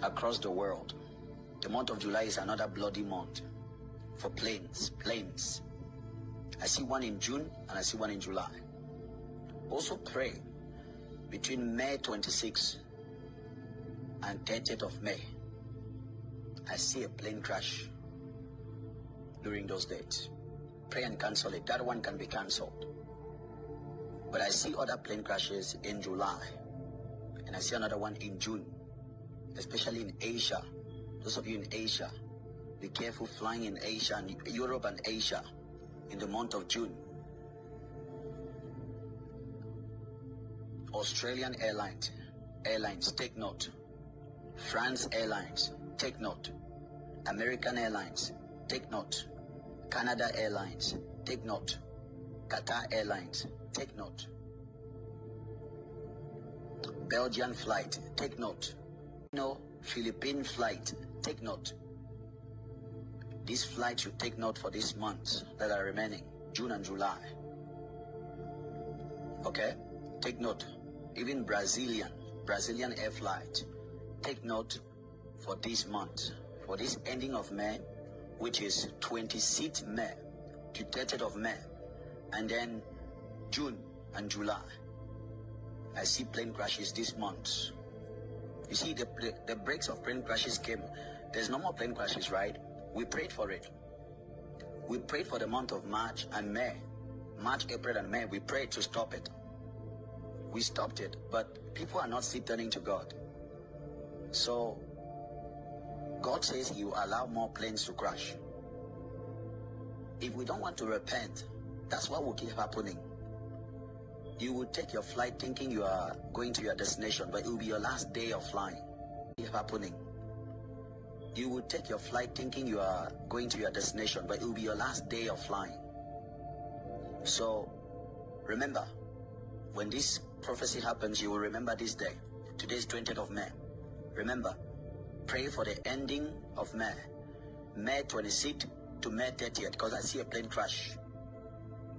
across the world. The month of July is another bloody month for planes. I see one in June and I see one in July. Also pray between May 26th and 30th of May. I see a plane crash during those dates. Pray and cancel it. That one can be cancelled. But I see other plane crashes in July. And I see another one in June. Especially in Asia. Those of you in Asia, be careful flying in Asia and Europe and Asia in the month of June. Australian Airlines, take note. France Airlines, take note. American Airlines, take note. Canada Airlines, take note. Qatar Airlines, take note. Belgian flight, take note. Philippine flight, take note. These flights should take note for these months that are remaining, June and July. Okay? Take note. Even Brazilian air flight, take note for this month, for this ending of May, which is 26th May to 30th of May, and then June and July. I see plane crashes this month. You see, the breaks of plane crashes came. There's no more plane crashes, right? We prayed for it. We prayed for the month of March and May. March, April, and May. We prayed to stop it. We stopped it, but people are not still turning to God. So, God says He will allow more planes to crash. If we don't want to repent, that's what will keep happening. You will take your flight thinking you are going to your destination, but it will be your last day of flying. Keep happening. You will take your flight thinking you are going to your destination, but it will be your last day of flying. So, remember, when this prophecy happens, you will remember this day. Today is 20th of May. Remember, pray for the ending of May. May 26th to May 30th, because I see a plane crash.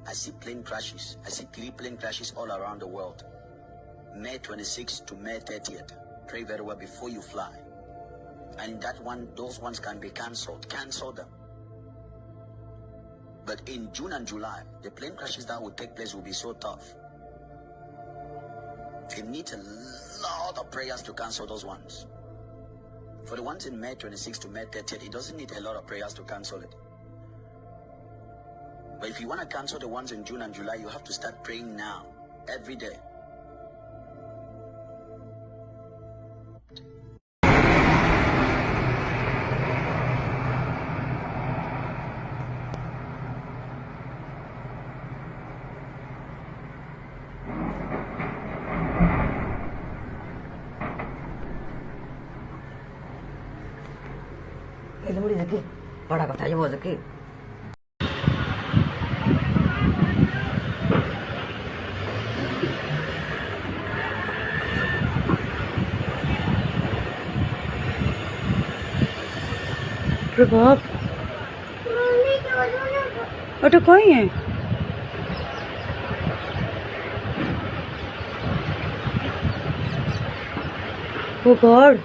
I see plane crashes. I see 3 plane crashes all around the world. May 26th to May 30th. Pray very well before you fly. And that one, those ones can be cancelled. Cancel them. But in June and July, the plane crashes that will take place will be so tough. It needs a lot of prayers to cancel those ones. For the ones in May 26th to May 30th, it doesn't need a lot of prayers to cancel it. But if you want to cancel the ones in June and July, you have to start praying now, every day. What is it? What are you going to do? प्रभाव auto कोई है ओ God